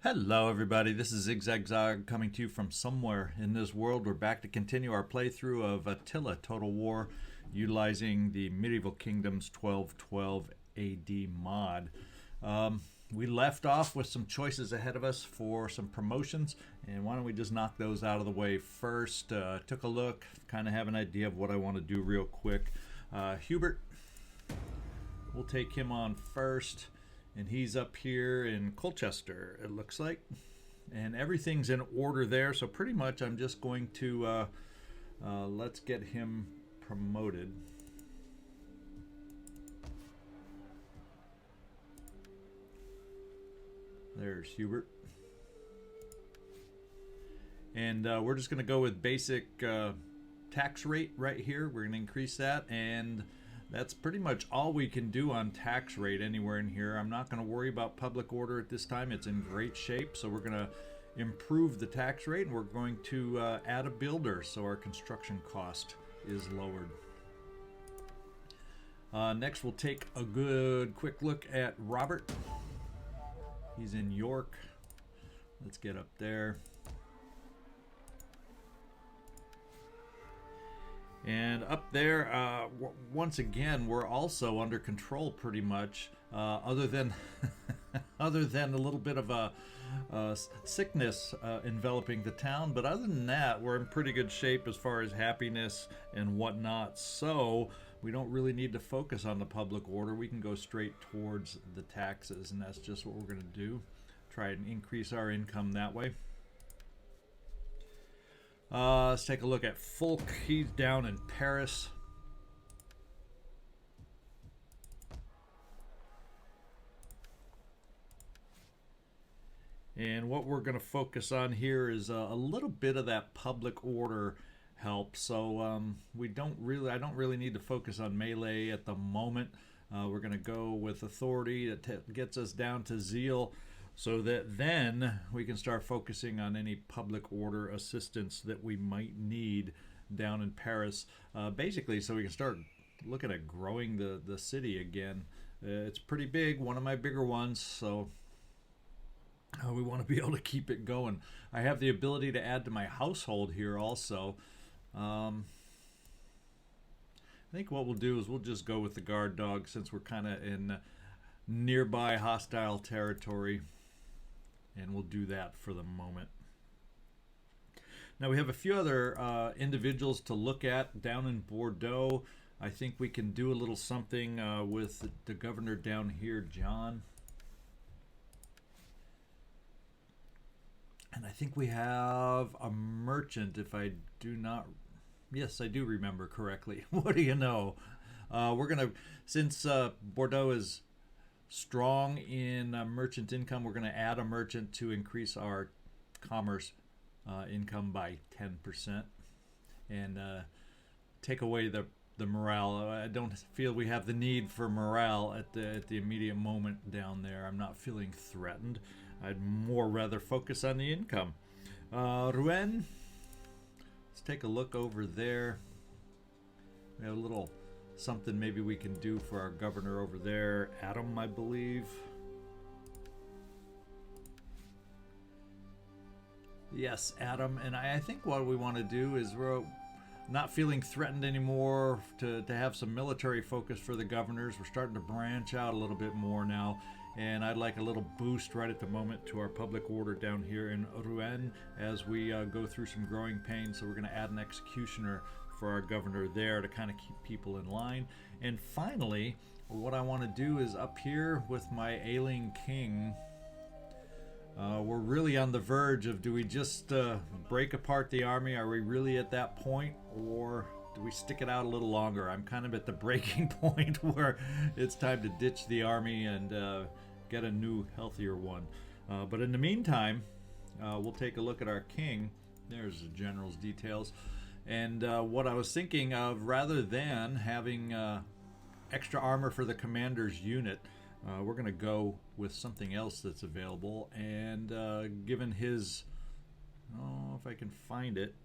Hello everybody, this is ZigZagZog coming to you from somewhere in this world. We're back to continue our playthrough of Attila Total War utilizing the Medieval Kingdoms 1212 AD mod. We left off with some choices ahead of us for some promotions, and why don't we just knock those out of the way first. Took a look, kind of have an idea of what I want to do real quick. Hubert, we'll take him on first. And he's up here in Colchester, it looks like. And everything's in order there, so pretty much I'm just going to let's get him promoted. There's Hubert. And we're just going to go with basic tax rate right here. We're going to increase that, and that's pretty much all we can do on tax rate anywhere in here. I'm not going to worry about public order at this time. It's in great shape, so we're going to improve the tax rate, and we're going to add a builder so our construction cost is lowered. Next, we'll take a good quick look at Robert. He's in York. Let's get up there. And up there, once again, we're also under control pretty much, other than other than a little bit of a sickness enveloping the town. But other than that, we're in pretty good shape as far as happiness and whatnot. So we don't really need to focus on the public order. We can go straight towards the taxes, and that's just what we're going to do. Try and increase our income that way. Let's take a look at Fulk. He's down in Paris. And what we're going to focus on here is a little bit of that public order help. So I don't really need to focus on melee at the moment. We're going to go with authority that gets us down to zeal, so that then we can start focusing on any public order assistance that we might need down in Paris. Basically, so we can start looking at growing the city again. It's pretty big, one of my bigger ones, so we want to be able to keep it going. I have the ability to add to my household here also. I think what we'll do is we'll just go with the guard dog since we're kind of in nearby hostile territory. And we'll do that for the moment. Now we have a few other individuals to look at down in Bordeaux. I think we can do a little something with the governor down here, John. And I think we have a merchant, if I do not... Yes, I do remember correctly. What do you know? We're going to, since Bordeaux is strong in merchant income, we're going to add a merchant to increase our commerce income by 10% and take away the morale. I don't feel we have the need for morale at the immediate moment down there. I'm not feeling threatened. I'd more rather focus on the income. Rouen, let's take a look over there. We have a little something maybe we can do for our governor over there, Adam, I believe. Yes, Adam. And I think what we want to do is we're not feeling threatened anymore to have some military focus for the governors. We're starting to branch out a little bit more now. And I'd like a little boost right at the moment to our public order down here in Rouen as we go through some growing pains. So we're going to add an executioner for our governor there to kind of keep people in line. And finally, what I want to do is up here with my ailing king, we're really on the verge of, do we just break apart the army? Are we really at that point, or do we stick it out a little longer? I'm kind of at the breaking point where it's time to ditch the army and get a new, healthier one. But in the meantime, we'll take a look at our king. There's the general's details. And what I was thinking of, rather than having extra armor for the commander's unit, we're going to go with something else that's available. And given his, oh, if I can find it,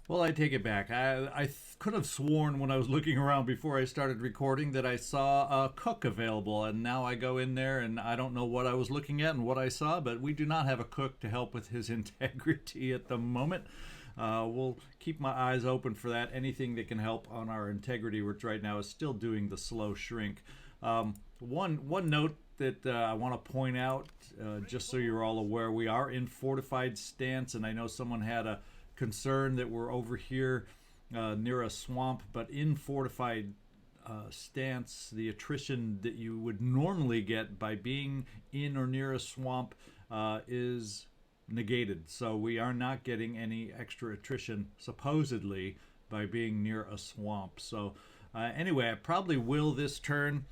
Well, I take it back. I could have sworn when I was looking around before I started recording that I saw a cook available, and now I go in there and I don't know what I was looking at and what I saw, but we do not have a cook to help with his integrity at the moment. We'll keep my eyes open for that. Anything that can help on our integrity, which right now is still doing the slow shrink. One note that I want to point out, just so you're all aware, we are in fortified stance, and I know someone had a concern that we're over here near a swamp, but in fortified stance, the attrition that you would normally get by being in or near a swamp is negated. So we are not getting any extra attrition, supposedly, by being near a swamp. So anyway, I probably will this turn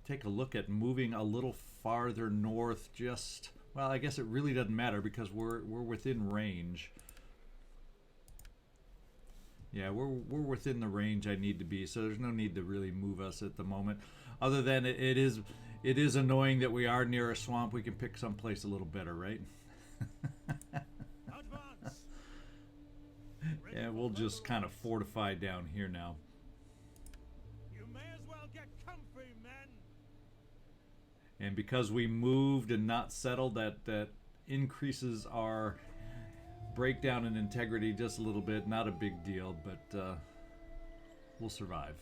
take a look at moving a little farther north. Just, well, I guess it really doesn't matter because we're within range. Yeah, we're within the range I need to be, so there's no need to really move us at the moment. Other than it is annoying that we are near a swamp. We can pick someplace a little better, right? Yeah, we'll just kind of fortify down here now. You may as well get comfy, men. And because we moved and not settled, that increases our breakdown in integrity just a little bit. Not a big deal, but we'll survive.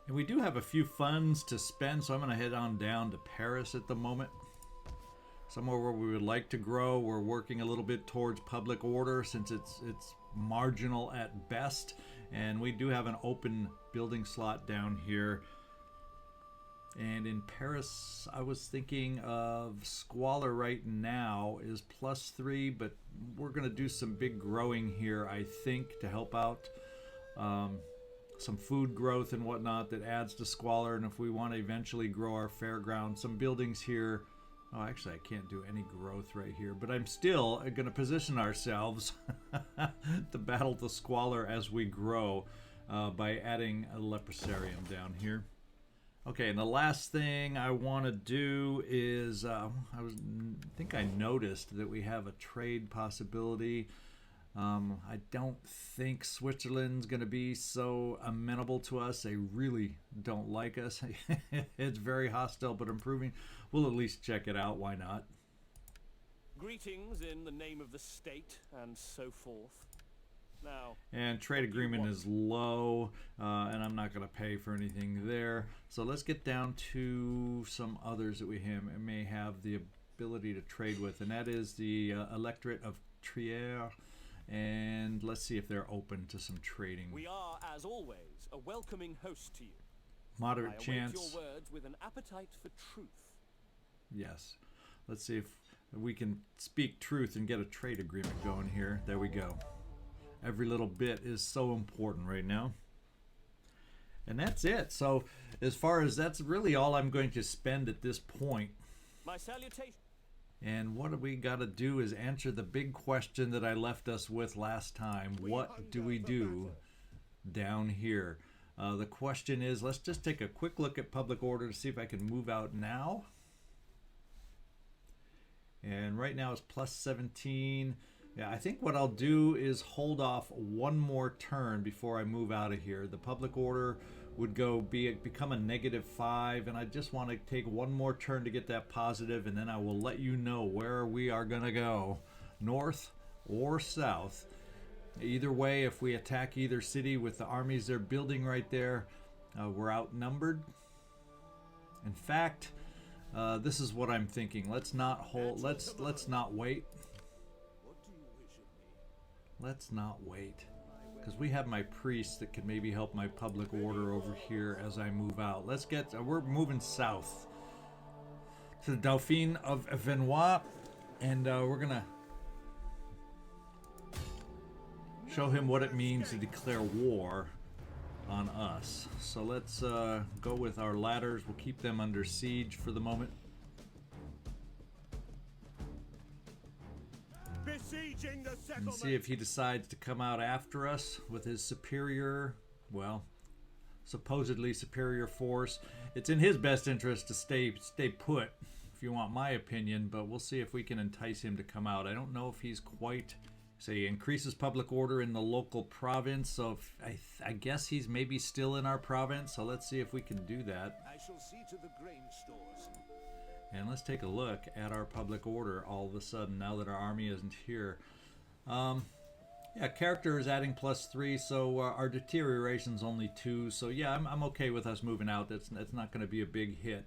And we do have a few funds to spend, so I'm going to head on down to Paris at the moment. Somewhere where we would like to grow. We're working a little bit towards public order since it's marginal at best. And we do have an open building slot down here. And in Paris, I was thinking of squalor right now is +3, but we're going to do some big growing here, I think, to help out some food growth and whatnot that adds to squalor. And if we want to eventually grow our fairground, some buildings here. Oh, actually, I can't do any growth right here, but I'm still going to position ourselves to battle the squalor as we grow by adding a leprosarium down here. Okay, and the last thing I want to do is, I think I noticed that we have a trade possibility. I don't think Switzerland's going to be so amenable to us. They really don't like us. It's very hostile, but improving. We'll at least check it out. Why not? Greetings in the name of the state and so forth. Now, and trade agreement is low, and I'm not going to pay for anything there. So let's get down to some others that we may have the ability to trade with, and that is the electorate of Trier. And let's see if they're open to some trading. We are, as always, a welcoming host to you. Moderate chance. I await your words with an appetite for truth. Yes. Let's see if we can speak truth and get a trade agreement going here. There we go. Every little bit is so important right now. And that's it. So as far as that's really all I'm going to spend at this point. My salutation. And what we got to do is answer the big question that I left us with last time. What do we do down here? The question is, let's just take a quick look at public order to see if I can move out now. And right now it's +17. Yeah, I think what I'll do is hold off one more turn before I move out of here. The public order would become a -5, and I just want to take one more turn to get that positive, and then I will let you know where we are going to go, north or south. Either way, if we attack either city with the armies they're building right there, we're outnumbered. In fact, this is what I'm thinking. Let's not hold. Let's not wait. Let's not wait, because we have my priest that can maybe help my public order over here as I move out. We're moving south to the Dauphin of Vienne, and we're gonna show him what it means to declare war on us. So let's go with our ladders. We'll keep them under siege for the moment. And see if he decides to come out after us with his superior, well, supposedly superior force. It's in his best interest to stay put, if you want my opinion, but we'll see if we can entice him to come out. I don't know if he's quite So he increases public order in the local province. So I guess he's maybe still in our province. So let's see if we can do that. I shall see to the grain stores. And let's take a look at our public order all of a sudden now that our army isn't here. Yeah, character is adding +3, so our deterioration's only 2. So yeah, I'm okay with us moving out. That's not going to be a big hit.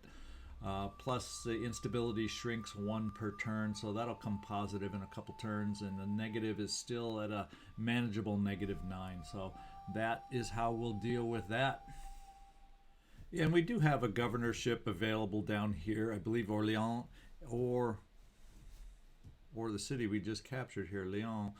Plus the instability shrinks 1 per turn, so that'll come positive in a couple turns, and the negative is still at a manageable -9. So that is how we'll deal with that. Yeah, and we do have a governorship available down here. I believe Orléans or the city we just captured here, Lyon.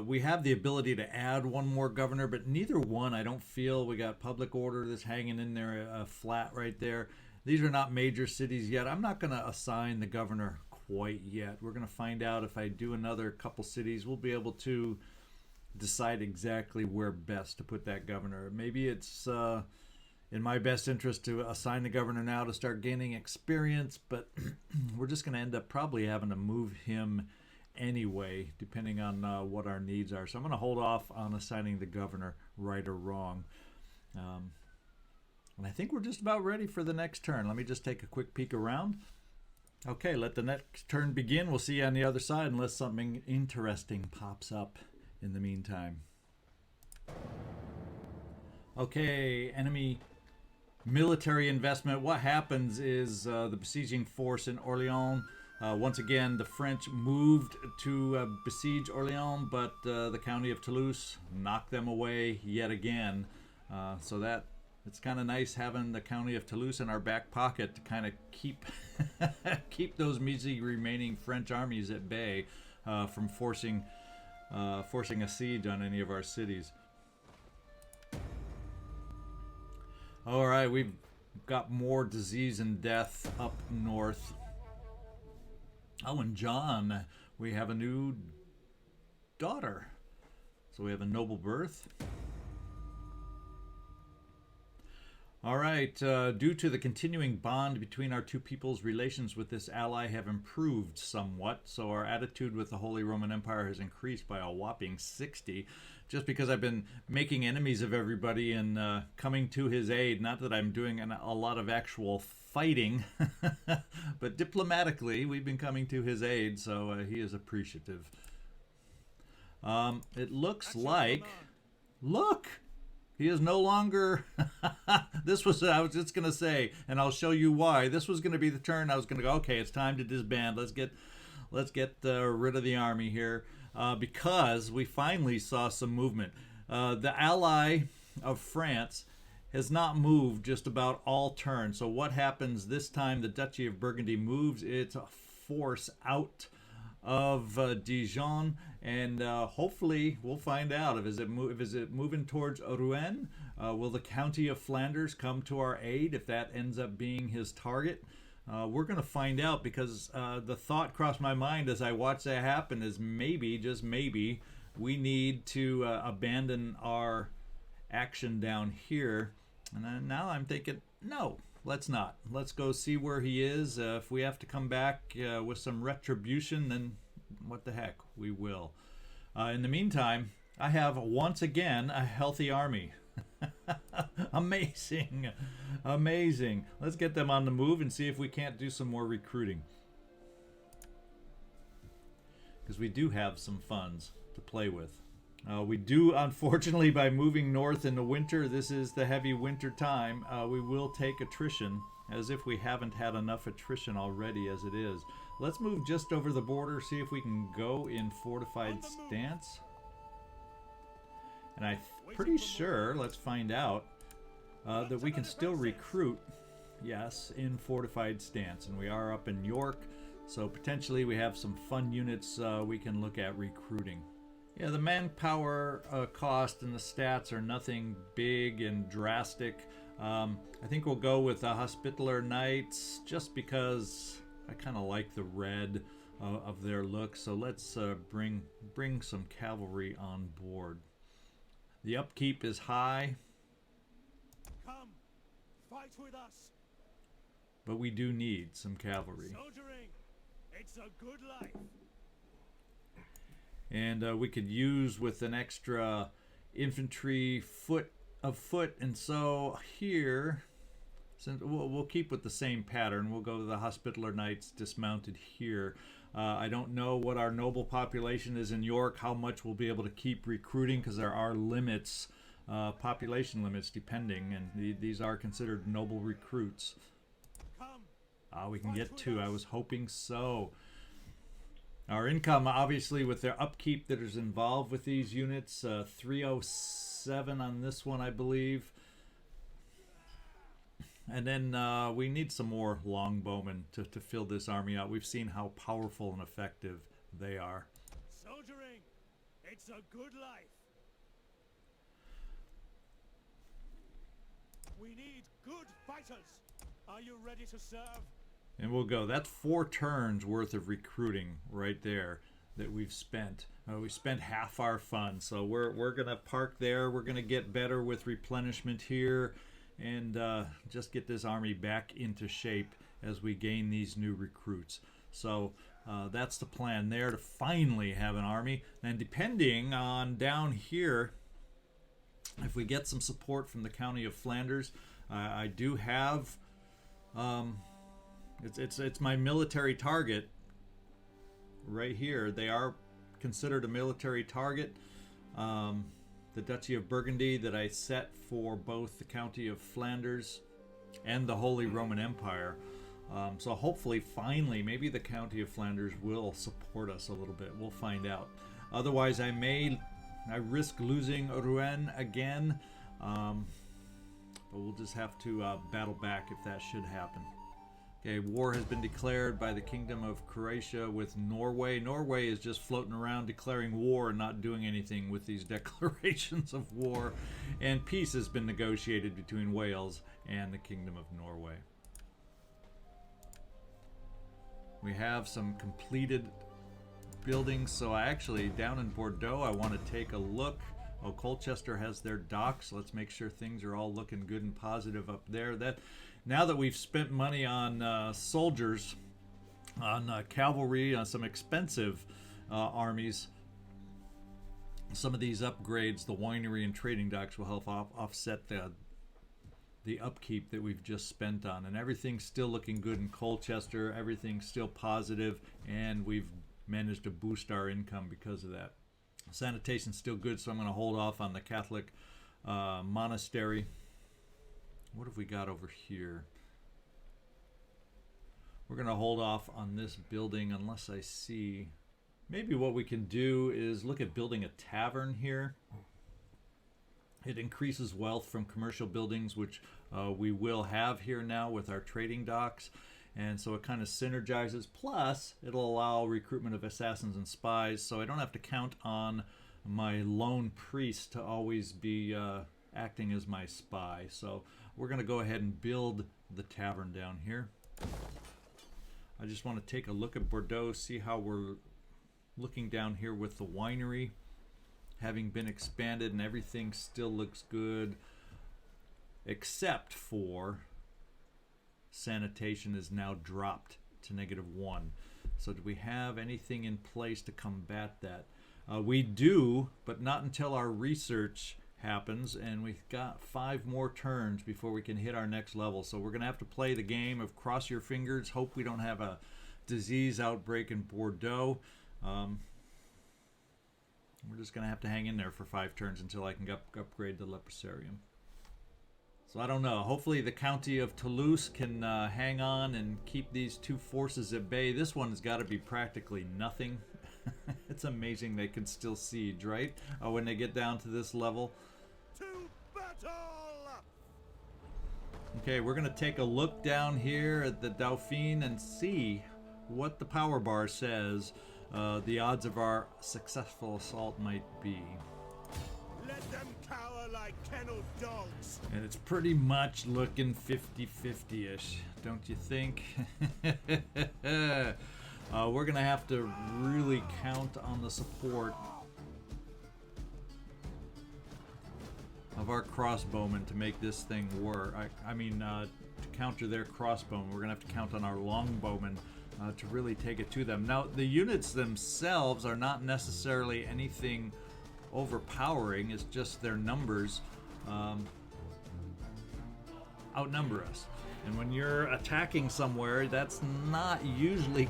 We have the ability to add 1 more governor, but neither one, I don't feel. We got public order that's hanging in there flat right there. These are not major cities yet. I'm not going to assign the governor quite yet. We're going to find out if I do another couple cities. We'll be able to decide exactly where best to put that governor. Maybe it's in my best interest to assign the governor now to start gaining experience, but we're just going to end up probably having to move him anyway, depending on what our needs are. So I'm going to hold off on assigning the governor right or wrong. And I think we're just about ready for the next turn. Let me just take a quick peek around. Okay, let the next turn begin. We'll see you on the other side unless something interesting pops up in the meantime. Okay, enemy military investment. What happens is the besieging force in Orléans, once again, the French moved to besiege Orléans, but the county of Toulouse knocked them away yet again. So that it's kind of nice having the county of Toulouse in our back pocket to kind of keep keep those measly remaining French armies at bay from forcing a siege on any of our cities. All right, we've got more disease and death up north. Oh, and John, we have a new daughter. So we have a noble birth. All right, due to the continuing bond between our two peoples, relations with this ally have improved somewhat. So our attitude with the Holy Roman Empire has increased by a whopping 60. Just because I've been making enemies of everybody and coming to his aid. Not that I'm doing a lot of actual fighting, but diplomatically we've been coming to his aid, so he is appreciative. It looks like... Look! He is no longer... This was... I was just going to say, and I'll show you why. This was going to be the turn. I was going to go, okay, it's time to disband. Let's get rid of the army here. Because we finally saw some movement. The ally of France has not moved just about all turns. So what happens this time? The Duchy of Burgundy moves its force out of Dijon, and hopefully we'll find out if is it moving towards Rouen. Will the county of Flanders come to our aid if that ends up being his target? We're going to find out, because the thought crossed my mind as I watched that happen is maybe, just maybe, we need to abandon our action down here. And then now I'm thinking, no, let's not. Let's go see where he is. If we have to come back with some retribution, then what the heck, we will. In the meantime, I have once again a healthy army. Amazing. Amazing. Let's get them on the move and see if we can't do some more recruiting. Because we do have some funds to play with. We do, unfortunately, by moving north in the winter, this is the heavy winter time, we will take attrition, as if we haven't had enough attrition already as it is. Let's move just over the border, see if we can go in fortified stance. And I'm pretty sure, let's find out, that we can still recruit, yes, in fortified stance. And we are up in York, so potentially we have some fun units we can look at recruiting. Yeah, the manpower cost and the stats are nothing big and drastic. I think we'll go with the Hospitaller Knights just because I kind of like the red of their look. So let's bring some cavalry on board. The upkeep is high. Come, fight with us. But we do need some cavalry. Soldiering, it's a good life. and we could use with an extra infantry foot, and so here, since we'll keep with the same pattern, we'll go to the Hospitaller Knights dismounted here. I don't know what our noble population is in York, how much we'll be able to keep recruiting, because there are limits, population limits depending, and these are considered noble recruits. We can get 2. I was hoping so. Our income, obviously, with their upkeep that is involved with these units, 307 on this one, I believe. And then we need some more longbowmen to fill this army out. We've seen how powerful and effective they are. Soldiering, it's a good life. We need good fighters. Are you ready to serve? And we'll go. That's 4 turns worth of recruiting right there that we've spent. We spent half our funds, so we're gonna park there. We're gonna get better with replenishment here, and just get this army back into shape as we gain these new recruits. So that's the plan there, to finally have an army. And depending on down here, if we get some support from the County of Flanders, I do have it's my military target right here. They are considered a military target. The Duchy of Burgundy that I set for both the County of Flanders and the Holy Roman Empire. So hopefully, finally, maybe the County of Flanders will support us a little bit. We'll find out. Otherwise, I risk losing Rouen again. But we'll just have to battle back if that should happen. Okay, war has been declared by the Kingdom of Croatia with Norway. Norway is just floating around declaring war and not doing anything with these declarations of war. And peace has been negotiated between Wales and the Kingdom of Norway. We have some completed buildings. So I actually, down in Bordeaux, I want to take a look. Oh, Colchester has their docks. Let's make sure things are all looking good and positive up there. Now that we've spent money on soldiers, on cavalry, on some expensive armies, some of these upgrades, the winery and trading docks, will help offset the upkeep that we've just spent on. And everything's still looking good in Colchester. Everything's still positive, and we've managed to boost our income because of that. Sanitation's still good, so I'm going to hold off on the Catholic monastery. What have we got over here? We're going to hold off on this building unless I see. Maybe what we can do is look at building a tavern here. It increases wealth from commercial buildings, which we will have here now with our trading docks. And so it kind of synergizes. Plus, it'll allow recruitment of assassins and spies, so I don't have to count on my lone priest to always be acting as my spy. So we're going to go ahead and build the tavern down here. I just want to take a look at Bordeaux, see how we're looking down here with the winery having been expanded, and everything still looks good except for sanitation is now dropped to -1. So do we have anything in place to combat that? We do, but not until our research happens, and we've got 5 more turns before we can hit our next level. So we're going to have to play the game of cross your fingers, hope we don't have a disease outbreak in Bordeaux. We're just going to have to hang in there for 5 turns until I can upgrade the Leprosarium. So I don't know. Hopefully the County of Toulouse can hang on and keep these 2 forces at bay. This one's got to be practically nothing. It's amazing they can still siege, right? When they get down to this level. To battle! Okay, we're going to take a look down here at the Dauphine and see what the power bar says the odds of our successful assault might be. Let them cower like kenneled dogs. And it's pretty much looking 50-50-ish, don't you think? We're going to have to really count on the support of our crossbowmen to make this thing work. I mean, to counter their crossbowmen, we're going to have to count on our longbowmen to really take it to them. Now, the units themselves are not necessarily anything overpowering. It's just their numbers outnumber us. And when you're attacking somewhere, that's not usually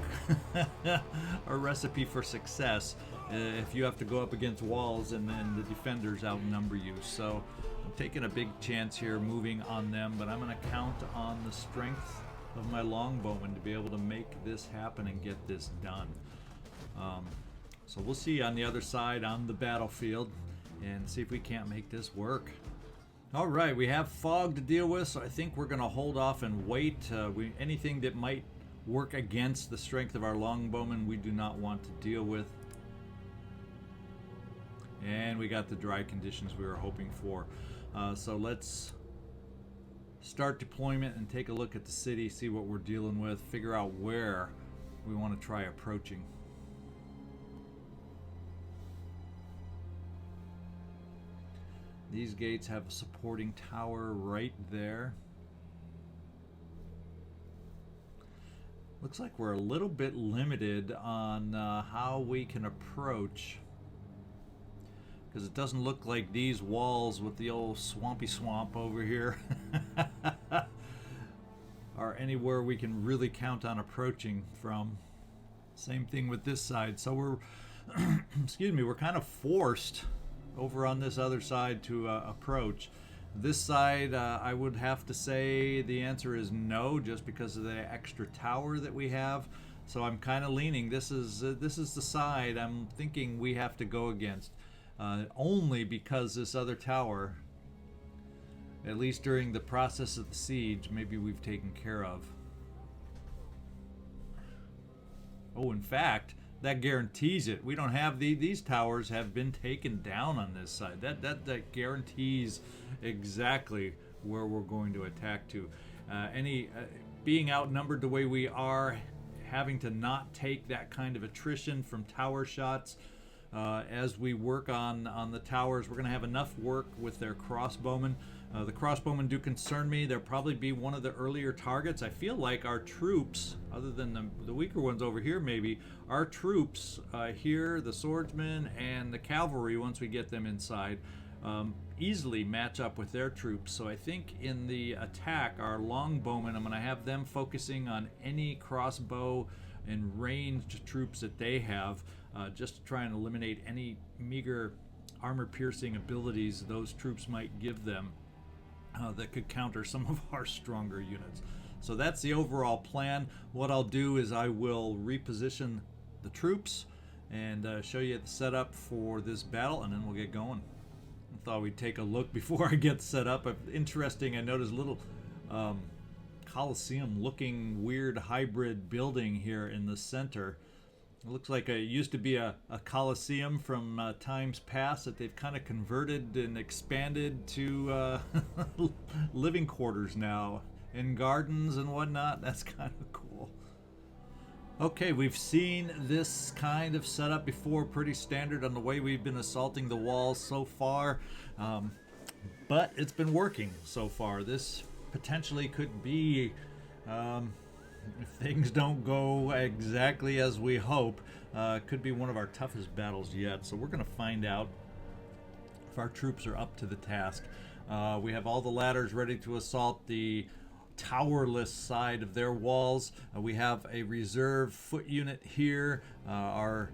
a recipe for success if you have to go up against walls and then the defenders outnumber you. So I'm taking a big chance here moving on them, but I'm going to count on the strength of my longbowmen to be able to make this happen and get this done. So we'll see on the other side on the battlefield and see if we can't make this work. All right, we have fog to deal with, so I think we're going to hold off and wait. Anything that might work against the strength of our longbowmen, we do not want to deal with. And we got the dry conditions we were hoping for. So let's start deployment and take a look at the city, see what we're dealing with, figure out where we want to try approaching. These gates have a supporting tower right there. Looks like we're a little bit limited on how we can approach, because it doesn't look like these walls with the old swampy swamp over here are anywhere we can really count on approaching from. Same thing with this side. So we're excuse me, we're kind of forced over on this other side to approach. This side, I would have to say the answer is no, just because of the extra tower that we have. So I'm kind of leaning. This is the side I'm thinking we have to go against, only because this other tower, at least during the process of the siege, maybe we've taken care of. Oh, in fact, that guarantees it. We don't have these towers have been taken down on this side. That guarantees exactly where we're going to attack to. Being outnumbered the way we are, having to not take that kind of attrition from tower shots as we work on the towers. We're going to have enough work with their crossbowmen. The crossbowmen do concern me. They'll probably be one of the earlier targets. I feel like our troops, other than the weaker ones over here maybe, our troops here, the swordsmen and the cavalry, once we get them inside, easily match up with their troops. So I think in the attack, our longbowmen, I'm going to have them focusing on any crossbow and ranged troops that they have, just to try and eliminate any meager armor-piercing abilities those troops might give them that could counter some of our stronger units. So that's the overall plan. What I'll do is I will reposition the troops and show you the setup for this battle, and then we'll get going. I thought we'd take a look before I get set up. Interesting, I noticed a little Colosseum looking weird hybrid building here in the center. It looks like it used to be a Colosseum from times past that they've kind of converted and expanded to living quarters now and gardens and whatnot. That's kind of cool. Okay, we've seen this kind of setup before, pretty standard on the way we've been assaulting the walls so far, but it's been working so far. This potentially could be, if things don't go exactly as we hope, could be one of our toughest battles yet. So we're going to find out if our troops are up to the task. We have all the ladders ready to assault the towerless side of their walls. We have a reserve foot unit here. Our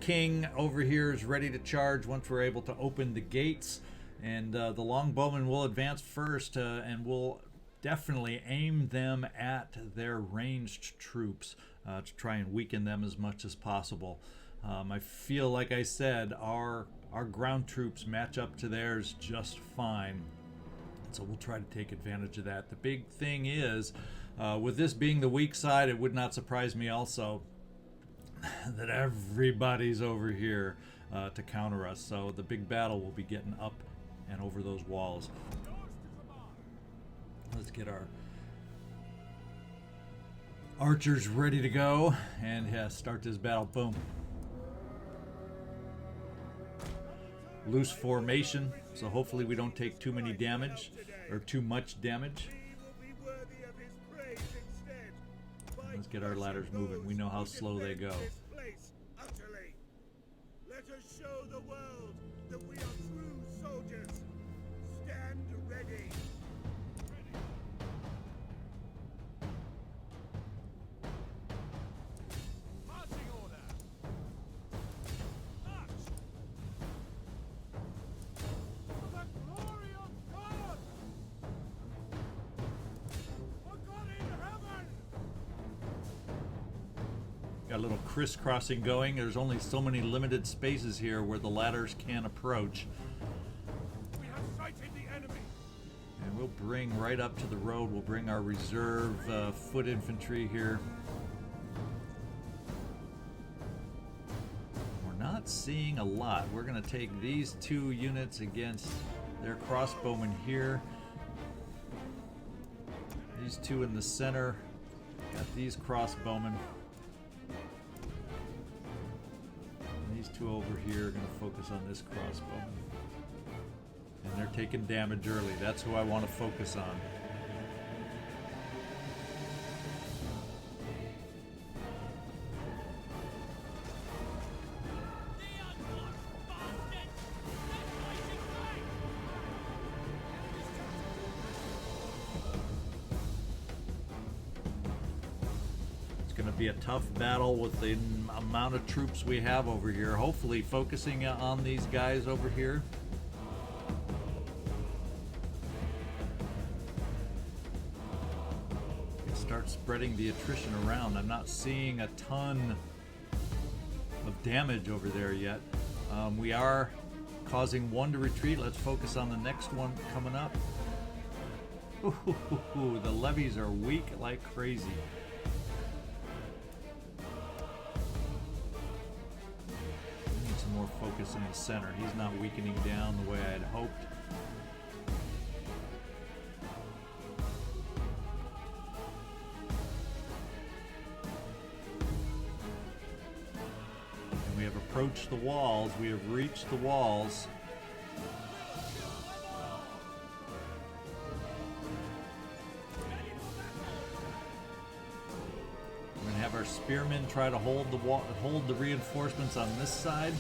king over here is ready to charge once we're able to open the gates. And the longbowmen will advance first, and we'll definitely aim them at their ranged troops to try and weaken them as much as possible. I feel, like I said, our ground troops match up to theirs just fine, so we'll try to take advantage of that. The big thing is, with this being the weak side, it would not surprise me also that everybody's over here to counter us. So the big battle will be getting up and over those walls. Let's get our archers ready to go and start this battle. Boom. Loose formation, so hopefully we don't take too many damage or too much damage. Let's get our ladders moving. We know how slow they go. Let us show the world that we are true soldiers. Stand ready. Marching order. March. For the glory of God. For God in heaven. Got a little crisscrossing going. There's only so many limited spaces here where the ladders can approach. We have sighted the enemy. And we'll bring right up to the road. We'll bring our reserve foot infantry here. We're not seeing a lot. We're going to take these two units against their crossbowmen here. These two in the center. Got these crossbowmen. These two over here are going to focus on this crossbowman. And they're taking damage early. That's who I want to focus on. Be a tough battle with the amount of troops we have over here. Hopefully focusing on these guys over here. Start spreading the attrition around. I'm not seeing a ton of damage over there yet. We are causing one to retreat. Let's focus on the next one coming up. Ooh, the levies are weak like crazy. More focus in the center. He's not weakening down the way I had hoped. And we have approached the walls. We have reached the walls. We're going to have our spearmen try to hold the reinforcements on this side.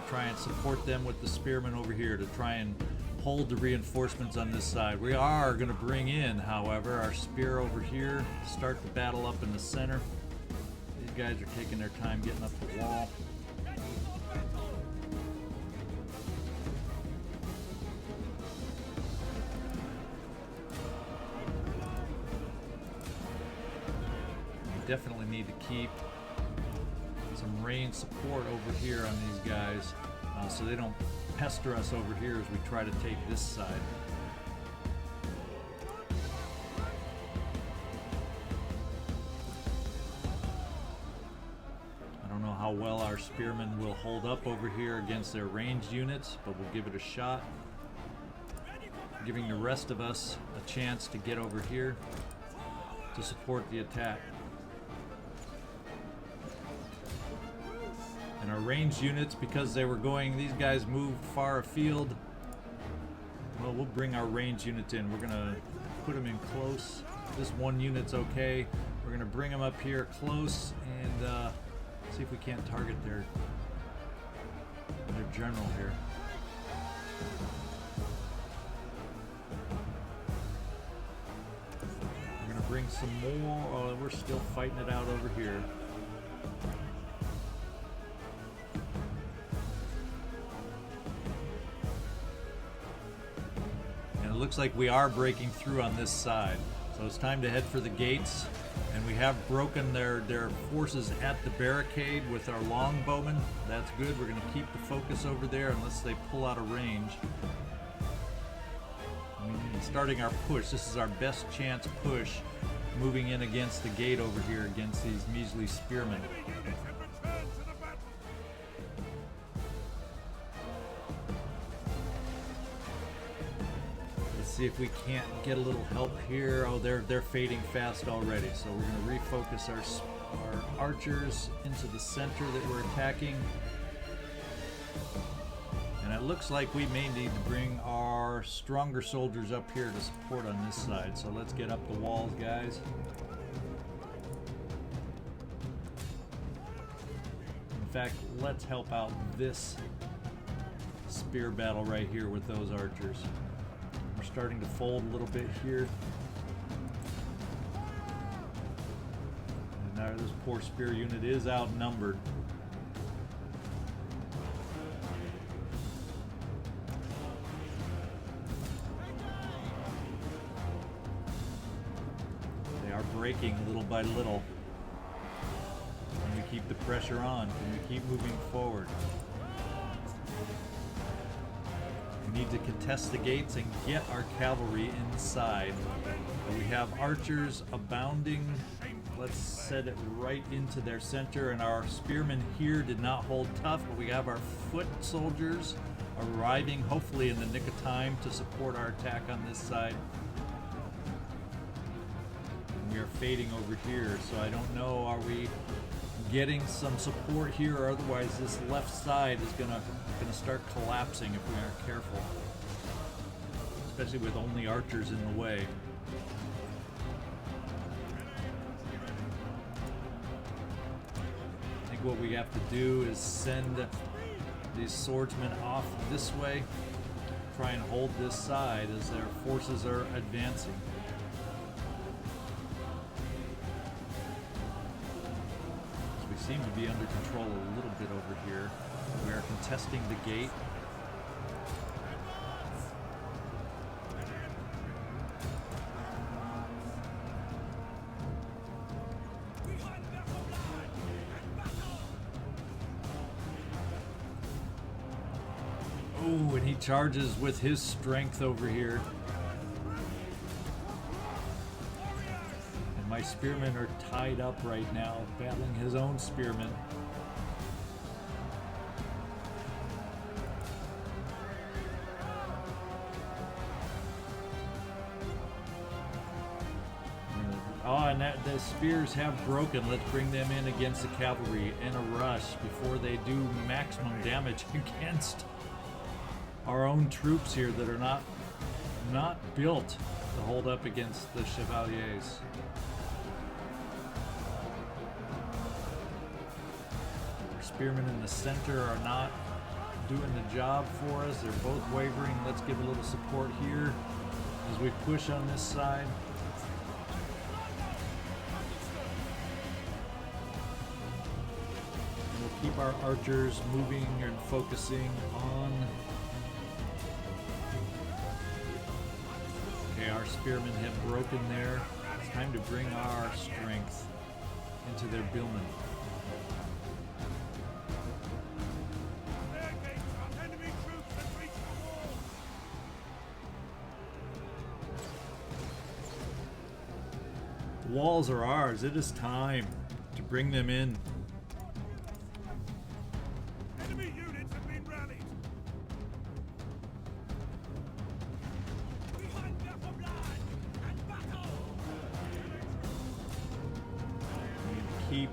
Try and support them with the spearmen over here to try and hold the reinforcements on this side. We are going to bring in, however, our spear over here, start the battle up in the center. These guys are taking their time getting up the wall. We definitely need to keep some range support over here on these guys so they don't pester us over here as we try to take this side. I don't know how well our spearmen will hold up over here against their ranged units, but we'll give it a shot. Giving the rest of us a chance to get over here to support the attack. And our ranged units, because they were going, these guys moved far afield. Well, we'll bring our ranged units in. We're gonna put them in close. This one unit's okay. We're gonna bring them up here close and see if we can't target their general here. We're gonna bring some more. Oh, we're still fighting it out over here. It looks like we are breaking through on this side, so it's time to head for the gates. And we have broken their forces at the barricade with our longbowmen. That's good. We're going to keep the focus over there unless they pull out of range. Starting our push. This is our best chance push, moving in against the gate over here against these measly spearmen. see if we can't get a little help here. Oh, they're fading fast already. So we're going to refocus our archers into the center that we're attacking. And it looks like we may need to bring our stronger soldiers up here to support on this side. So let's get up the walls, guys. In fact, let's help out this spear battle right here with those archers. We're starting to fold a little bit here. And now this poor spear unit is outnumbered. They are breaking little by little. Can we keep the pressure on? Can we keep moving forward? We need to contest the gates and get our cavalry inside. We have archers abounding. Let's set it right into their center, and our spearmen here did not hold tough, but we have our foot soldiers arriving hopefully in the nick of time to support our attack on this side. And we are fading over here, so I don't know, are we getting some support here, or otherwise this left side is gonna start collapsing if we aren't careful, especially with only archers in the way. I think what we have to do is send these swordsmen off this way, try and hold this side as their forces are advancing. Seem to be under control a little bit over here. We are contesting the gate. Oh, and he charges with his strength over here. My spearmen are tied up right now, battling his own spearmen. Oh, and the spears have broken. Let's bring them in against the cavalry in a rush before they do maximum damage against our own troops here that are not built to hold up against the chevaliers. Spearmen in the center are not doing the job for us. They're both wavering. Let's give a little support here as we push on this side. And we'll keep our archers moving and focusing on. Okay, our spearmen have broken there. It's time to bring our strength into their billmen. Walls are ours. It is time to bring them in. Enemy units have been rallied. Keep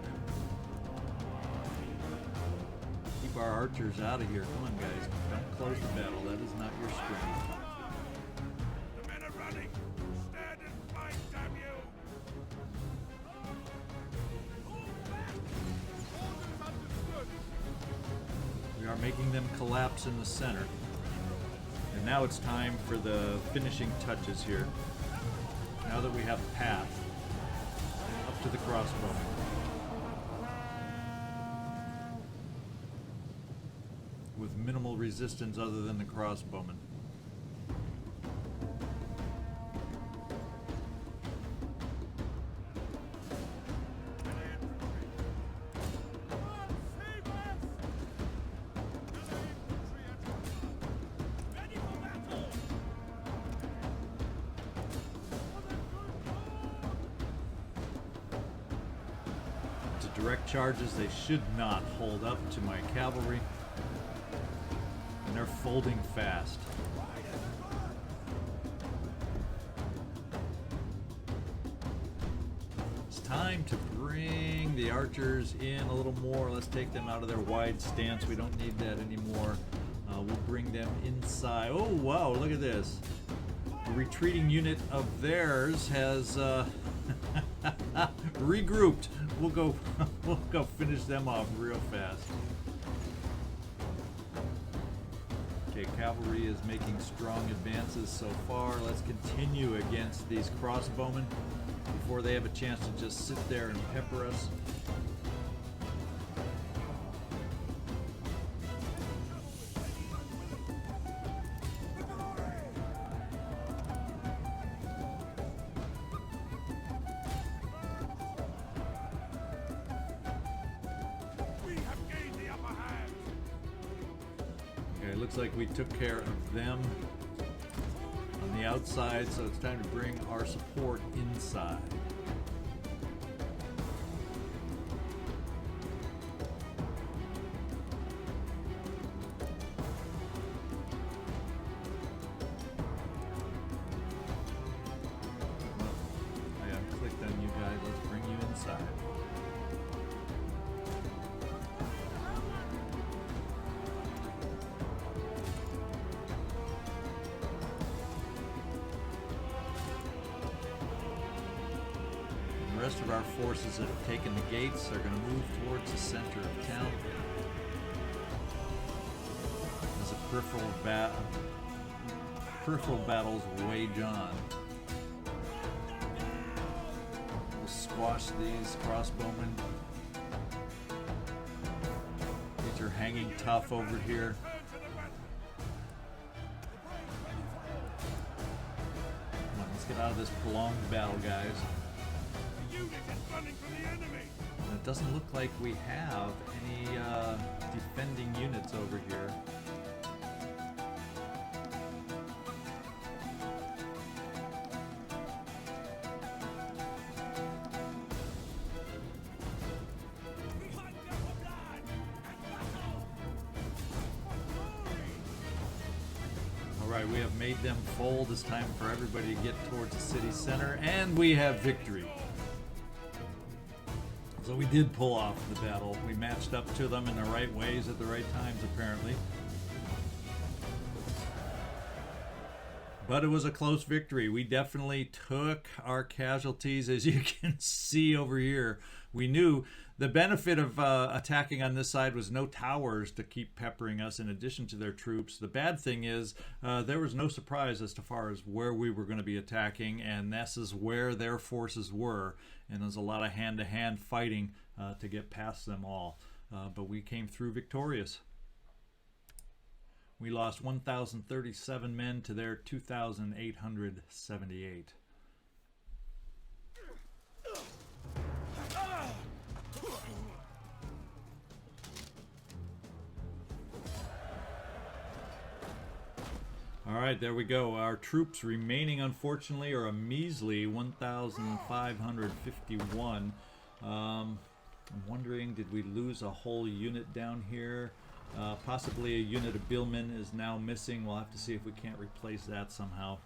our archers out of here. Come on, guys. Don't close the battle. That is not your strength. The men are running. Stand and fight, damn you! We are making them collapse in the center. And now it's time for the finishing touches here. Now that we have a path up to the crossbow. With minimal resistance other than the crossbowmen. Direct charges, they should not hold up to my cavalry. And they're folding fast. time to bring the archers in a little more. Let's take them out of their wide stance. We don't need that anymore. We'll bring them inside. Oh, wow, look at this. The retreating unit of theirs has regrouped. We'll go finish them off real fast. Okay, cavalry is making strong advances so far. Let's continue against these crossbowmen before they have a chance to just sit there and pepper us. Looks like we took care of them on the outside, so it's time to bring our support inside. I clicked on you guys. Let's bring you inside. The rest of our forces that have taken the gates are going to move towards the center of town. As a peripheral battles wage on. We'll squash these crossbowmen. These are hanging tough over here. Come on, let's get out of this prolonged battle, guys. It doesn't look like we have any defending units over here. Alright, we have made them fold. It's time for everybody to get towards the city center, and we have victory. So we did pull off the battle. We matched up to them in the right ways at the right times, apparently. But it was a close victory. We definitely took our casualties, as you can see over here. We knew the benefit of attacking on this side was no towers to keep peppering us in addition to their troops. The bad thing is there was no surprise as far as where we were going to be attacking, and this is where their forces were. And there's a lot of hand-to-hand fighting to get past them all. But we came through victorious. We lost 1,037 men to their 2,878. All right, there we go. Our troops remaining, unfortunately, are a measly 1,551. I'm wondering, did we lose a whole unit down here? Possibly a unit of billmen is now missing. We'll have to see if we can't replace that somehow.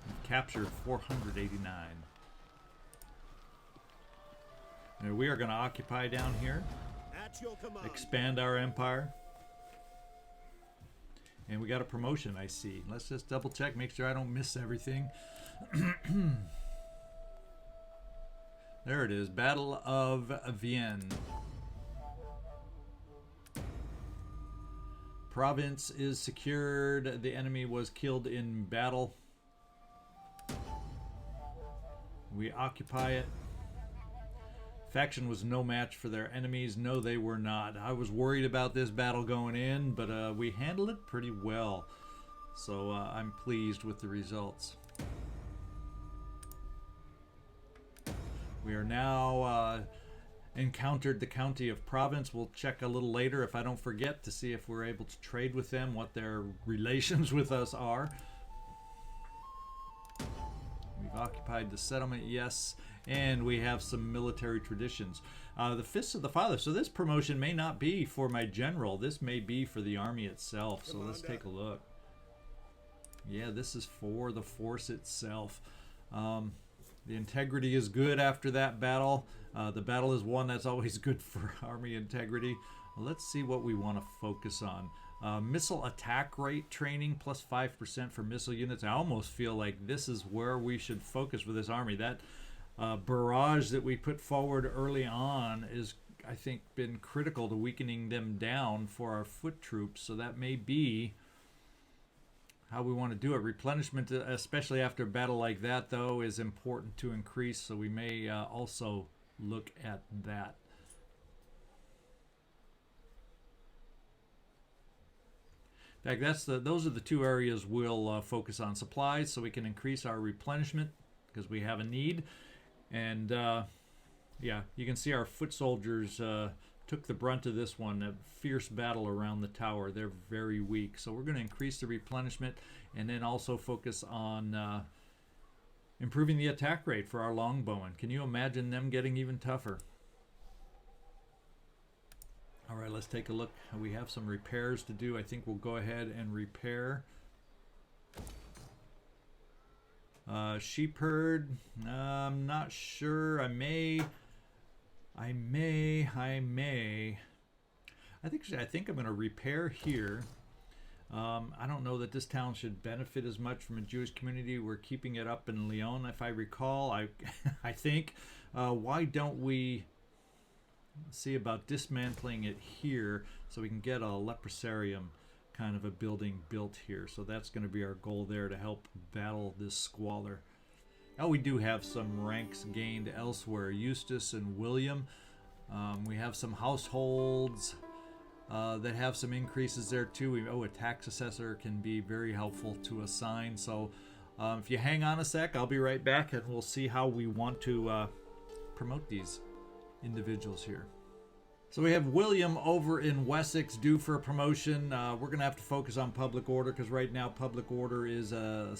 We've captured 489. And we are going to occupy down here, expand our empire. And we got a promotion, I see. Let's just double check, make sure I don't miss everything. There it is, Battle of Vienne. Province is secured. The enemy was killed in battle. We occupy it. Faction was no match for their enemies. No, they were not. I was worried about this battle going in, but we handled it pretty well. So I'm pleased with the results. We are now encountered the county of Provence. We'll check a little later, if I don't forget, to see if we're able to trade with them, what their relations with us are. We've occupied the settlement, yes, and we have some military traditions. The Fists of the Father. So this promotion may not be for my general. This may be for the army itself. So let's take a look. Yeah, this is for the force itself. The integrity is good after that battle. The battle is won. That's always good for army integrity. Let's see what we want to focus on. Missile attack rate training plus 5% for missile units. I almost feel like this is where we should focus with this army. That barrage that we put forward early on is, I think, been critical to weakening them down for our foot troops. So that may be how we want to do it. Replenishment, especially after a battle like that, though, is important to increase. So we may also look at that. In fact, those are the two areas we'll focus on. Supplies, so we can increase our replenishment because we have a need. And yeah, you can see our foot soldiers took the brunt of this one. A fierce battle around the tower. They're very weak. So we're going to increase the replenishment and then also focus on improving the attack rate for our longbowmen. Can you imagine them getting even tougher? All right, let's take a look. We have some repairs to do. I think we'll go ahead and repair. Sheep herd, I'm not sure. I think I'm going to repair here. I don't know that this town should benefit as much from a Jewish community. We're keeping it up in Lyon, if I recall. I think. Why don't we see about dismantling it here so we can get a leprosarium kind of a building built here. So that's going to be our goal there to help battle this squalor. Now we do have some ranks gained elsewhere. Eustace and William. We have some households that have some increases there too. A tax assessor can be very helpful to assign. So if you hang on a sec, I'll be right back and we'll see how we want to promote these individuals here. So we have William over in Wessex due for a promotion. We're going to have to focus on public order because right now public order is a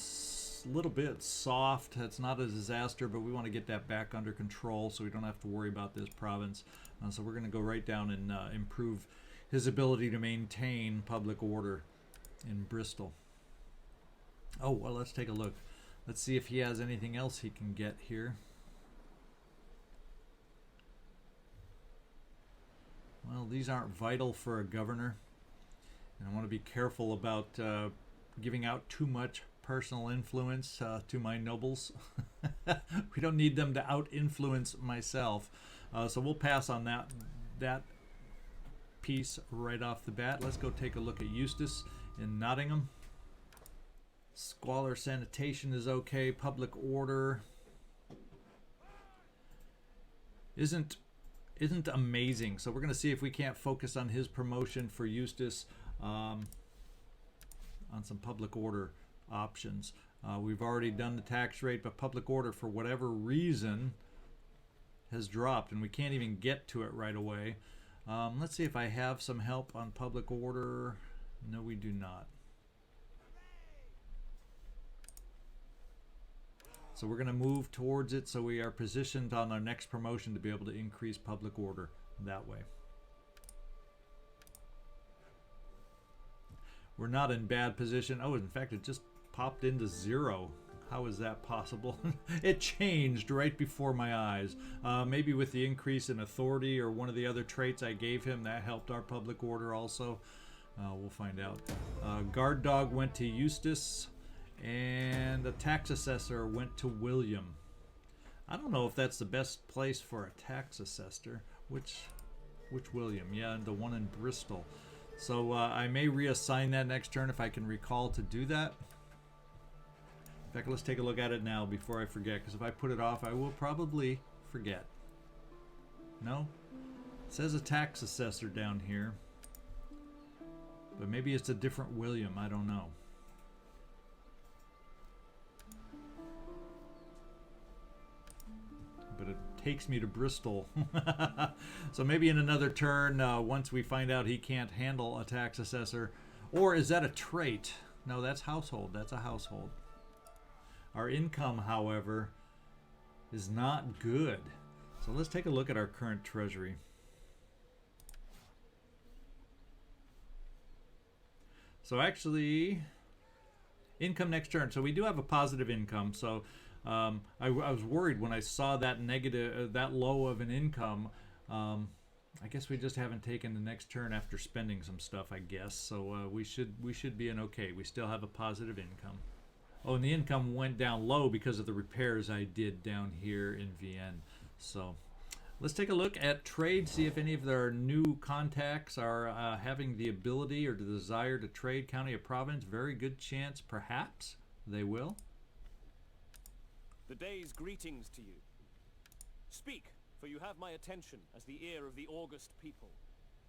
little bit soft. It's not a disaster, but we want to get that back under control so we don't have to worry about this province. So we're going to go right down and improve his ability to maintain public order in Bristol. Oh, well, let's take a look. Let's see if he has anything else he can get here. Well, these aren't vital for a governor. And I want to be careful about giving out too much personal influence to my nobles. We don't need them to out-influence myself. So we'll pass on that piece right off the bat. Let's go take a look at Eustace in Nottingham. Squalor sanitation is okay. Public order isn't amazing. So we're going to see if we can't focus on his promotion for Eustace on some public order options. We've already done the tax rate, but public order for whatever reason has dropped and we can't even get to it right away. Let's see if I have some help on public order. No, we do not. So we're going to move towards it so we are positioned on our next promotion to be able to increase public order that way. We're not in bad position. Oh, in fact, it just popped into 0. How is that possible? It changed right before my eyes. Maybe with the increase in authority or one of the other traits I gave him, that helped our public order also. We'll find out. Guard dog went to Eustace. And the tax assessor went to William. I don't know if that's the best place for a tax assessor. Which William? Yeah, the one in Bristol. So I may reassign that next turn if I can recall to do that. In fact, let's take a look at it now before I forget, because if I put it off, I will probably forget. No? It says a tax assessor down here. But maybe it's a different William. I don't know. But it takes me to Bristol. So maybe in another turn, once we find out he can't handle a tax assessor. Or is that a trait? No, that's household. That's a household. Our income, however, is not good. So let's take a look at our current treasury. So actually, income next turn. So we do have a positive income. So I was worried when I saw that negative, that low of an income. I guess we just haven't taken the next turn after spending some stuff, I guess. So we should be in okay. We still have a positive income. Oh, and the income went down low because of the repairs I did down here in Vienne. So let's take a look at trade, see if any of their new contacts are having the ability or the desire to trade county or province. Very good chance, perhaps, they will. The day's greetings to you. Speak, for you have my attention as the ear of the august people.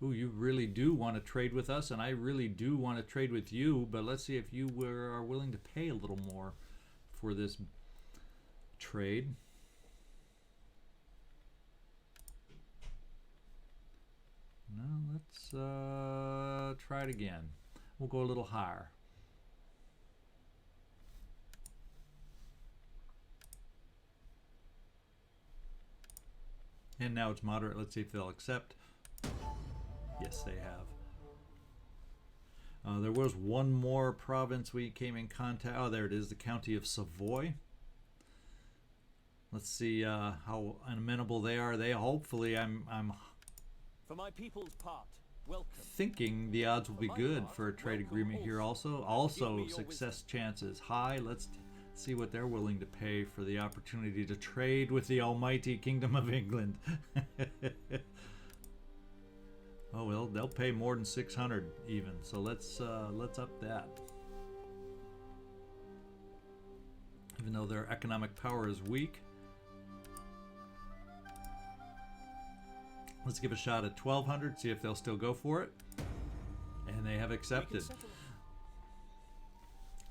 Ooh, you really do want to trade with us, and I really do want to trade with you, but let's see if you are willing to pay a little more for this trade. No, let's try it again. We'll go a little higher. And now it's moderate. Let's see if they'll accept. Yes, they have. There was one more province we came in contact. Oh, there it is, the county of Savoy. Let's see how amenable they are. They hopefully, I'm For my people's part, welcome. thinking the odds will be good for a trade agreement here also. Also, success chances high. Let's see what they're willing to pay for the opportunity to trade with the almighty Kingdom of England. Oh well, they'll pay more than 600 even. So let's up that. Even though their economic power is weak. Let's give a shot at 1200, see if they'll still go for it. And they have accepted.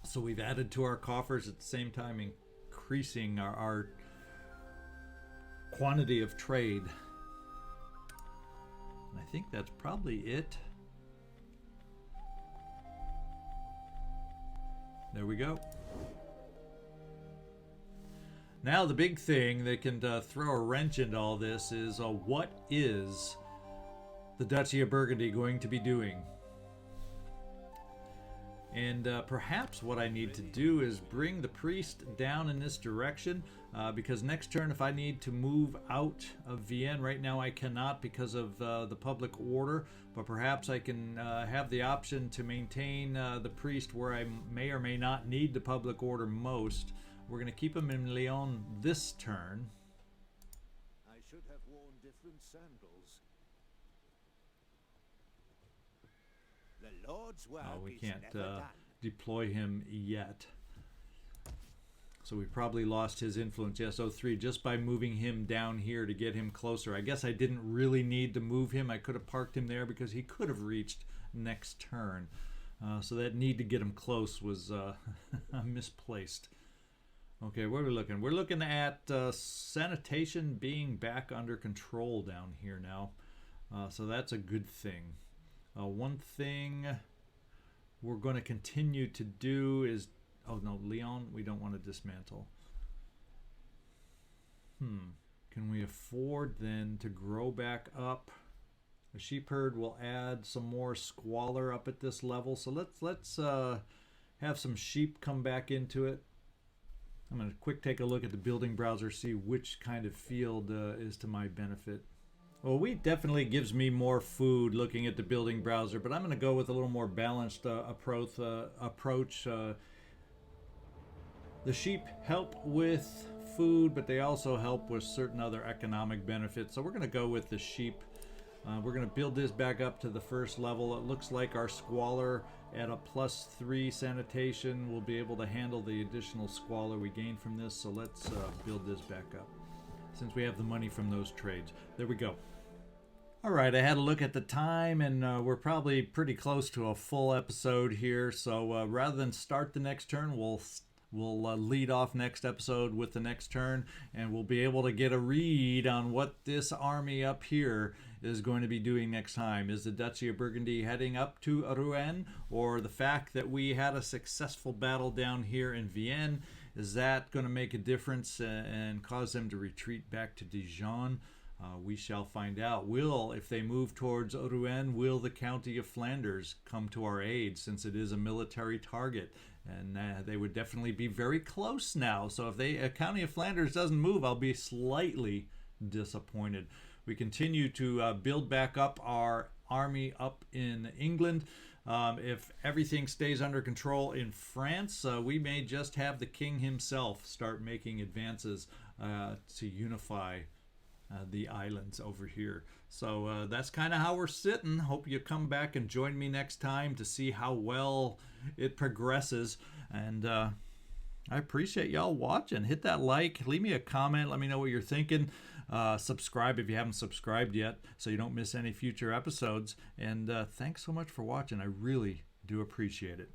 So we've added to our coffers at the same time, increasing our quantity of trade. And I think that's probably it. There we go. Now the big thing that can throw a wrench into all this is what is the Duchy of Burgundy going to be doing? And perhaps what I need to do is bring the priest down in this direction, because next turn if I need to move out of Vienne, right now I cannot because of the public order, but perhaps I can have the option to maintain the priest where I may or may not need the public order most. We're going to keep him in Lyon this turn. I should have worn different sandals. The Lord's work We is can't never done. deploy him yet. So we probably lost his influence. Yes, 03, just by moving him down here to get him closer. I guess I didn't really need to move him. I could have parked him there because he could have reached next turn. So that need to get him close was misplaced. Okay, where are we looking? We're looking at sanitation being back under control down here now. So that's a good thing. One thing we're going to continue to do is... Oh, no, Lyon, we don't want to dismantle. Can we afford then to grow back up? The sheep herd will add some more squalor up at this level. So let's have some sheep come back into it. I'm going to quick take a look at the building browser, see which kind of field is to my benefit. Well, wheat definitely gives me more food looking at the building browser, but I'm going to go with a little more balanced approach. The sheep help with food, but they also help with certain other economic benefits. So we're going to go with the sheep. We're going to build this back up to the first level. It looks like our squalor at a +3 sanitation will be able to handle the additional squalor we gain from this. So let's build this back up since we have the money from those trades. There we go. All right, I had a look at the time, and we're probably pretty close to a full episode here. So rather than start the next turn, we'll lead off next episode with the next turn, and we'll be able to get a read on what this army up here is going to be doing next time. Is the Duchy of Burgundy heading up to Rouen, or the fact that we had a successful battle down here in Vienne, is that going to make a difference and cause them to retreat back to Dijon? We shall find out. If they move towards Rouen, will the county of Flanders come to our aid, since it is a military target? And they would definitely be very close now. So if the County of Flanders doesn't move, I'll be slightly disappointed. We continue to build back up our army up in England. If everything stays under control in France, we may just have the king himself start making advances to unify the islands over here. So that's kind of how we're sitting. Hope you come back and join me next time to see how well it progresses. And I appreciate y'all watching. Hit that like, leave me a comment, let me know what you're thinking. Subscribe if you haven't subscribed yet so you don't miss any future episodes. And thanks so much for watching. I really do appreciate it.